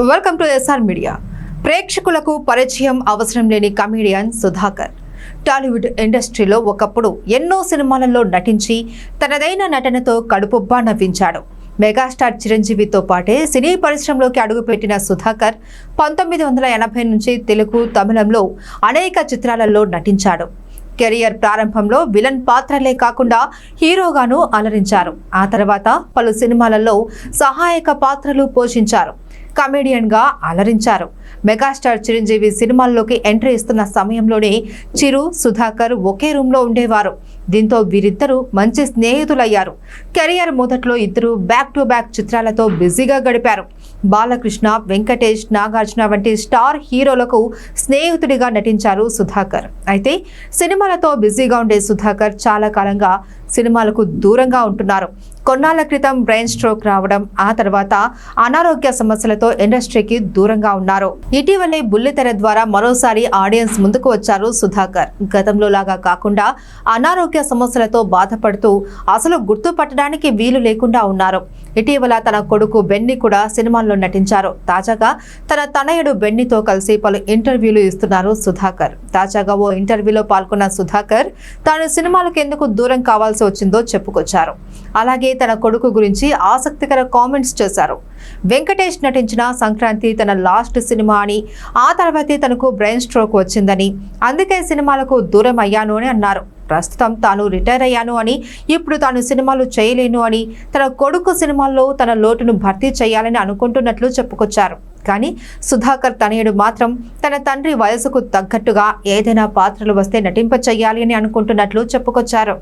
Welcome to SR media. ప్రేక్షకులకు పరిచయం అవసరం లేని కమీడియన్ సుధాకర్ టాలీవుడ్ ఇండస్ట్రీలో ఒకప్పుడు ఎన్నో సినిమాలలో నటించి తనదైన నటనతో కడుపుబ్బా నవ్వించాడు. మెగాస్టార్ చిరంజీవితో పాటే సినీ పరిశ్రమలోకి అడుగుపెట్టిన సుధాకర్ 1980 నుంచి తెలుగు, తమిళంలో అనేక చిత్రాలలో నటించాడు. కెరియర్ ప్రారంభంలో విలన్ పాత్రలే కాకుండా హీరోగాను అలరించారు. ఆ తర్వాత పలు సినిమాలలో సహాయక పాత్రలు పోషించారు. కమెడియన్గా అలరించారు. మెగాస్టార్ చిరంజీవి సినిమాల్లోకి ఎంట్రీ ఇస్తున్న సమయంలోనే చిరు, సుధాకర్ ఒకే రూమ్లో ఉండేవారు. దీంతో వీరిద్దరూ మంచి స్నేహితులయ్యారు. కెరియర్ మొదట్లో ఇద్దరు బ్యాక్ టు బ్యాక్ చిత్రాలతో బిజీగా గడిపారు. బాలకృష్ణ, వెంకటేష్, నాగార్జున వంటి స్టార్ హీరోలకు స్నేహితుడిగా నటించారు సుధాకర్. అయితే సినిమాలతో బిజీగా ఉండే సుధాకర్ చాలా కాలంగా సినిమాలకు దూరంగా ఉంటున్నారు. కొన్నాళ్ల క్రితం బ్రెయిన్ స్ట్రోక్ రావడం, ఆ తర్వాత అనారోగ్య సమస్యలతో ఇండస్ట్రీకి దూరంగా ఉన్నారు. ఇటీవలే బుల్లితెర ద్వారా మరోసారి ఆడియన్స్ ముందుకు వచ్చారు సుధాకర్. గతంలో లాగా కాకుండా అనారోగ్య సమస్యలతో బాధపడుతూ అసలు గుర్తుపట్టడానికి వీలు లేకుండా ఉన్నారు. ఇటీవల తన కొడుకు బెన్నీ కూడా సినిమాల్లో నటించారు. తాజాగా తన తనయుడు బెన్నీతో కలిసి పలు ఇంటర్వ్యూలు ఇస్తున్నారు సుధాకర్. తాజాగా ఓ ఇంటర్వ్యూలో పాల్గొన్న సుధాకర్ తాను సినిమాలకు ఎందుకు దూరం కావాల్సి వచ్చిందో చెప్పుకొచ్చారు. అలాగే తన కొడుకు గురించి ఆసక్తికర కామెంట్స్ చేశారు. వెంకటేష్ నటించిన సంక్రాంతి తన లాస్ట్ సినిమా అని, ఆ తర్వాతే తనకు బ్రెయిన్ స్ట్రోక్ వచ్చిందని, అందుకే సినిమాలకు దూరం అయ్యాను అని అన్నారు. ప్రస్తుతం తాను రిటైర్ అయ్యాను అని, ఇప్పుడు తాను సినిమాలు చేయలేను అని, తన కొడుకు సినిమాల్లో తన లోటును భర్తీ చేయాలని అనుకుంటున్నట్లు చెప్పుకొచ్చారు. కానీ సుధాకర్ తనయుడు మాత్రం తన తండ్రి వయసుకు తగ్గట్టుగా ఏదైనా పాత్రలు వస్తే నటింప చేయాలి అని అనుకుంటున్నట్లు చెప్పుకొచ్చారు.